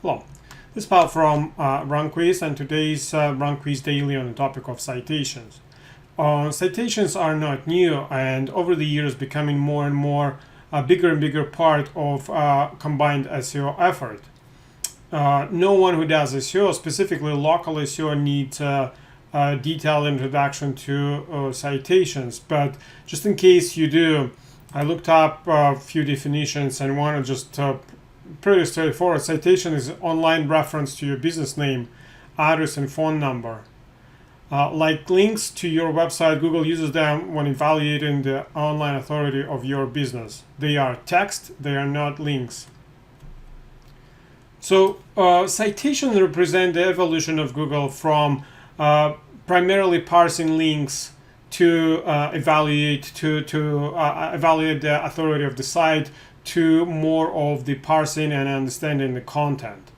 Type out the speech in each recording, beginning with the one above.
Hello, this is Paul from RankWyz, and today's RankWyz Daily on the topic of citations. Citations are not new, and over the years becoming more and more bigger and bigger part of combined SEO effort. No one who does SEO, specifically local SEO, needs a detailed introduction to citations, but just in case you do, I looked up a few definitions and want to just pretty straightforward. Citation is online reference to your business name, address, and phone number. Like links to your website, Google uses them when evaluating the online authority of your business. They are text, they are not links. So citations represent the evolution of Google from primarily parsing links to evaluate the authority of the site, to more of the parsing and understanding the content.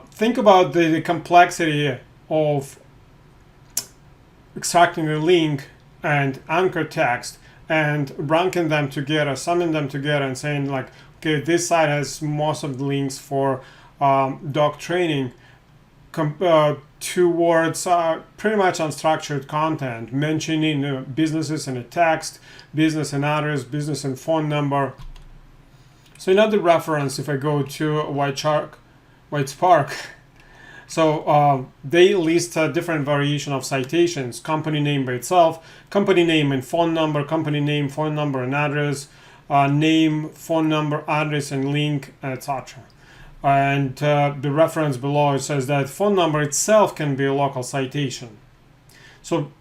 Think about the complexity of extracting a link and anchor text and ranking them together, summing them together and saying like, okay, this site has most of the links for dog training towards pretty much unstructured content, mentioning businesses in a text, business and address, business and phone number. So another reference, if I go to White Spark, so they list a different variation of citations: company name by itself, company name and phone number, company name, phone number and address, name, phone number, address and link, etc. And the reference below, it says that phone number itself can be a local citation. So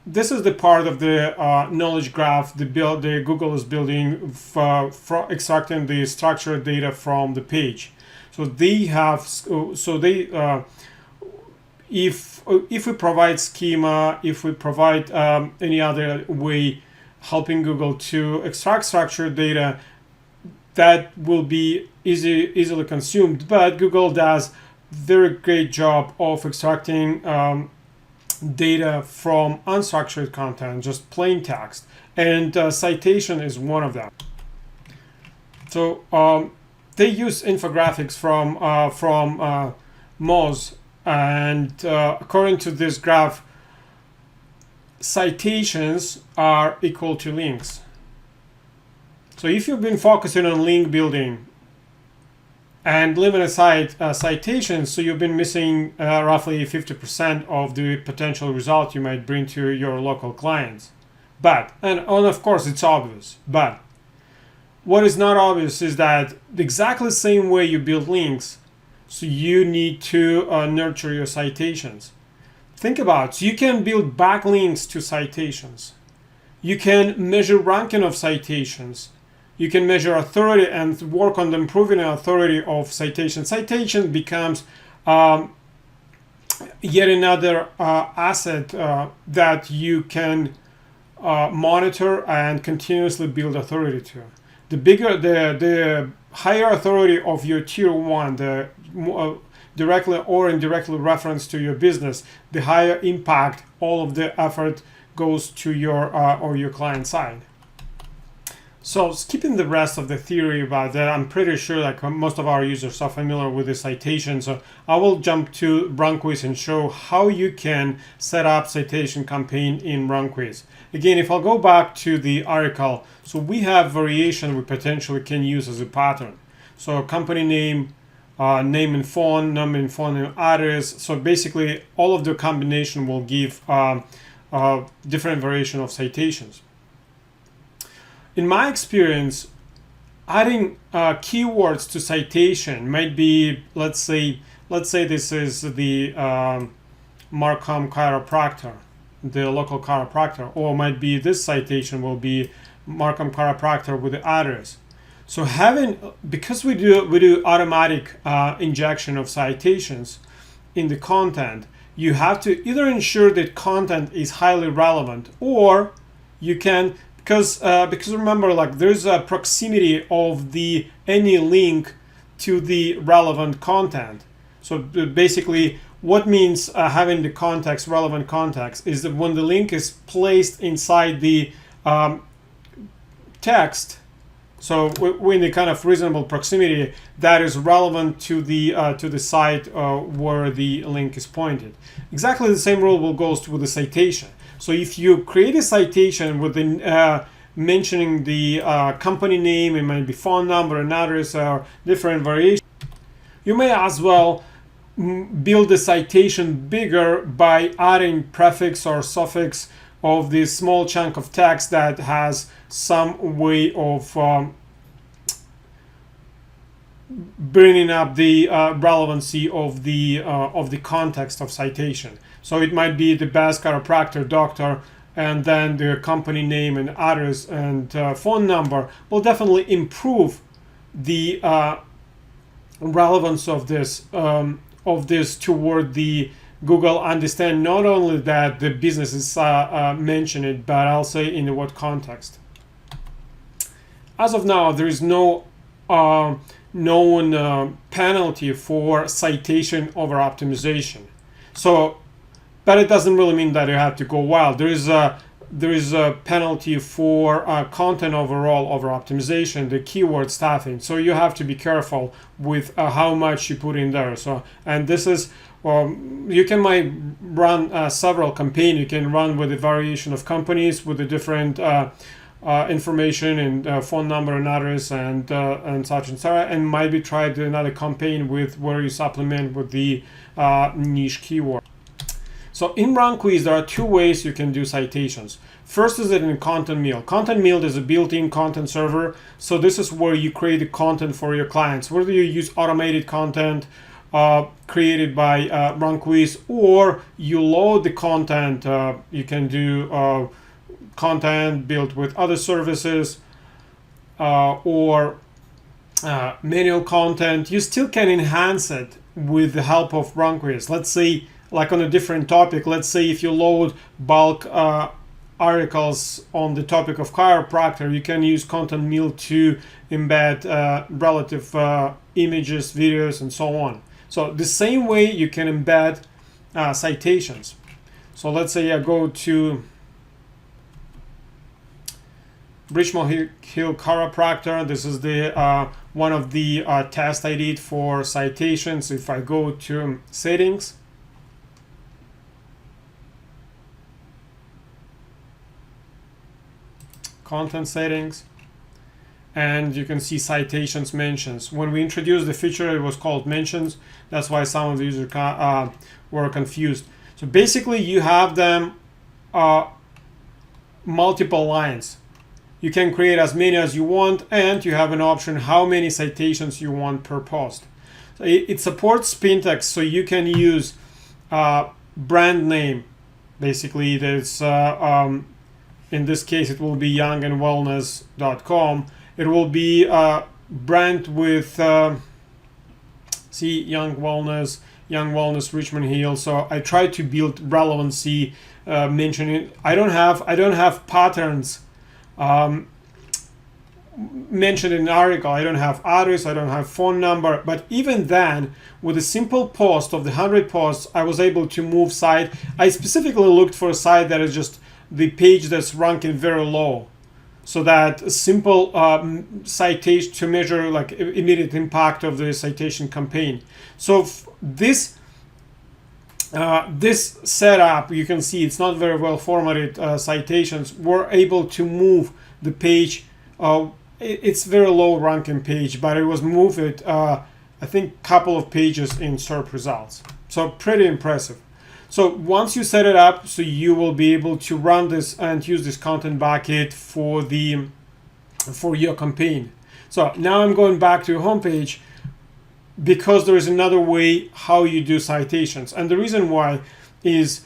this is the part of the knowledge graph the Google is building for extracting the structured data from the page. So they have, if we provide schema, if we provide any other way helping Google to extract structured data, that will be easily consumed. But Google does very great job of extracting data from unstructured content, just plain text, and citation is one of them. So they use infographics from Moz, and according to this graph, citations are equal to links. So if you've been focusing on link building and leaving aside citations, so you've been missing roughly 50% of the potential result you might bring to your local clients. But, and of course it's obvious, but what is not obvious is that the exactly same way you build links, so you need to nurture your citations. Think about it. So you can build backlinks to citations. You can measure ranking of citations. You can measure authority and work on improving the authority of citation. Citation becomes yet another asset that you can monitor and continuously build authority to. The higher authority of your tier one, the directly or indirectly reference to your business, the higher impact all of the effort goes to your or your client side. So skipping the rest of the theory about that, I'm pretty sure like most of our users are familiar with the citation. So I will jump to RankWyz and show how you can set up citation campaign in RankWyz. Again, if I'll go back to the article, so we have variation we potentially can use as a pattern. So company name, name and phone, number and phone and address. So basically all of the combination will give different variation of citations. In my experience, adding keywords to citation might be, let's say this is the Markham chiropractor, the local chiropractor, or might be this citation will be Markham chiropractor with the address. So because we do automatic injection of citations in the content, you have to either ensure that content is highly relevant, or you can, because remember, like there's a proximity of any link to the relevant content. So basically what means having the context, relevant context, is that when the link is placed inside the text, So in the kind of reasonable proximity that is relevant to the site where the link is pointed. Exactly the same rule will goes with the citation. So if you create a citation with the mentioning the company name, it might be phone number and address or different variations, you may as well build the citation bigger by adding prefix or suffix of this small chunk of text that has some way of bringing up the relevancy of the context of citation. So it might be the best chiropractor doctor, and then the company name and address and phone number will definitely improve the relevance of this toward the Google understand not only that the business is mentioned, but also in what context. As of now, there is no known penalty for citation over optimization. So, but it doesn't really mean that you have to go wild. There is a penalty for content overall over optimization, the keyword stuffing. So you have to be careful with how much you put in there. So, and this is, you can might run several campaigns. You can run with a variation of companies with the different information and phone number and address and such and so on, and maybe try another campaign with where you supplement with the niche keyword. So in RankWyz, there are two ways you can do citations. First is in Content Mill. Content Mill is a built-in content server. So this is where you create the content for your clients. Whether you use automated content created by RankWyz, or you load the content, you can do content built with other services or manual content. You still can enhance it with the help of RankWyz. Let's say, like on a different topic, let's say if you load bulk articles on the topic of chiropractor, you can use Content Mill to embed relative images, videos, and so on. So the same way you can embed citations. So let's say I go to Richmond Hill Chiropractor. This is the one of the tests I did for citations. If I go to settings, content settings, and you can see citations mentions. When we introduced the feature, it was called mentions. That's why some of the users were confused. So basically you have them multiple lines. You can create as many as you want, and you have an option how many citations you want per post. So it supports spin text, so you can use brand name. Basically, there's in this case, it will be youngandwellness.com. It will be brand with Young Wellness Richmond Hill. So I try to build relevancy, mentioning. I don't have patterns mentioned in the article. I don't have address. I don't have phone number. But even then, with a simple post of the 100 posts, I was able to move site. I specifically looked for a site that is just the page that's ranking very low, so that a simple citation to measure like immediate impact of the citation campaign. So this setup, you can see it's not very well formatted citations. We're able to move the page. It's very low ranking page, but it was moved I think couple of pages in SERP results. So pretty impressive. So once you set it up, so you will be able to run this and use this content bucket for your campaign. So now I'm going back to your homepage because there is another way how you do citations. And the reason why is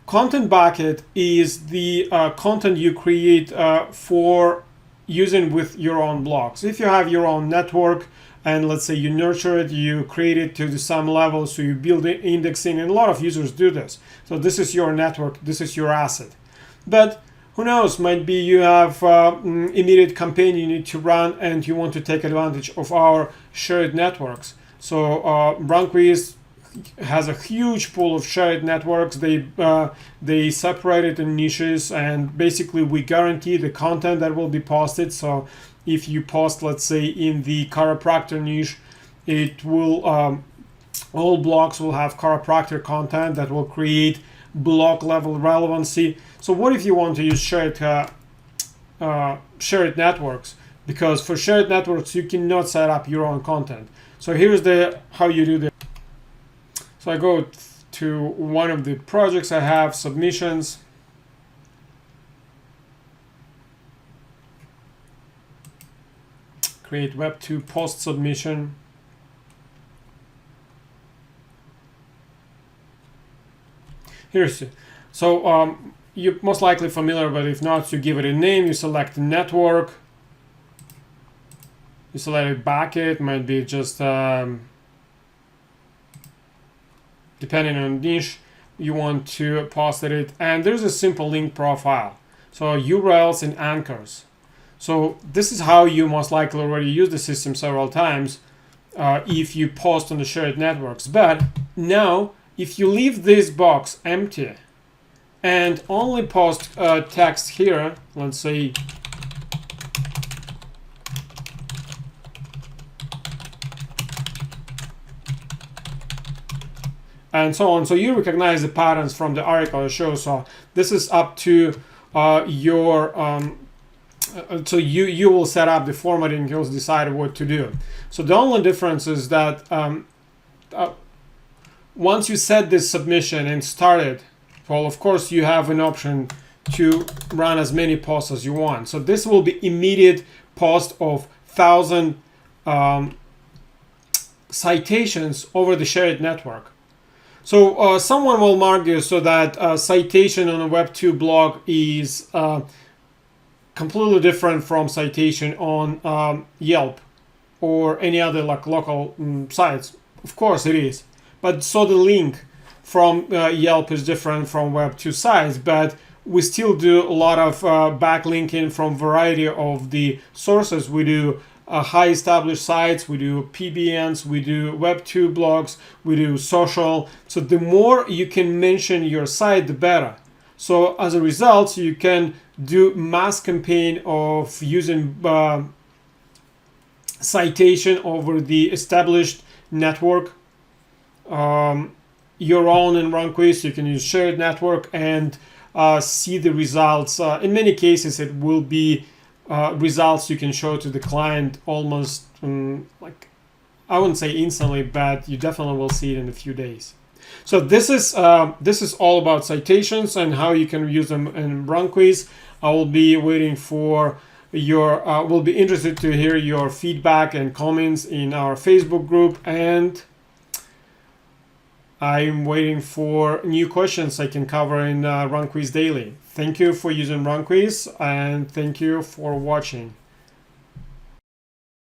content bucket is the content you create for using with your own blogs. If you have your own network, and let's say you nurture it, you create it to some level, so you build it indexing, and a lot of users do this. So this is your network, this is your asset. But who knows, might be you have immediate campaign you need to run and you want to take advantage of our shared networks. So RankWyz has a huge pool of shared networks. They separate it in niches, and basically we guarantee the content that will be posted. So if you post, let's say, in the chiropractor niche, it will all blogs will have chiropractor content that will create blog level relevancy. So what if you want to use shared networks? Because for shared networks you cannot set up your own content. So here's how you do this. So I go to one of the projects I have, submissions. Create Web 2 post submission. Here's it. So you're most likely familiar, but if not, you give it a name, you select network, you select a bucket, might be just depending on niche you want to post it, and there's a simple link profile. So URLs and anchors. So this is how you most likely already use the system several times if you post on the shared networks. But now, if you leave this box empty and only post text here, let's say and so on, so you recognize the patterns from the article it shows. So this is up to your so you will set up the formatting, you'll decide what to do. So the only difference is that once you set this submission and start it, well, of course you have an option to run as many posts as you want. So this will be immediate post of 1,000 citations over the shared network. So someone will argue so that citation on a Web 2 blog is completely different from citation on Yelp or any other like local sites. Of course it is. But so the link from Yelp is different from Web 2 sites, but we still do a lot of backlinking from variety of the sources. We do high established sites, we do PBNs, we do Web 2 blogs, we do social. So the more you can mention your site, the better. So as a result, you can do mass campaign of using citation over the established network. Your own in RankWyz, you can use shared network and see the results. In many cases, it will be results you can show to the client almost like, I wouldn't say instantly, but you definitely will see it in a few days. So this is all about citations and how you can use them in RankWyz. I will be waiting for your will be interested to hear your feedback and comments in our Facebook group, and I'm waiting for new questions I can cover in RankWyz Daily. Thank you for using RankWyz, and thank you for watching.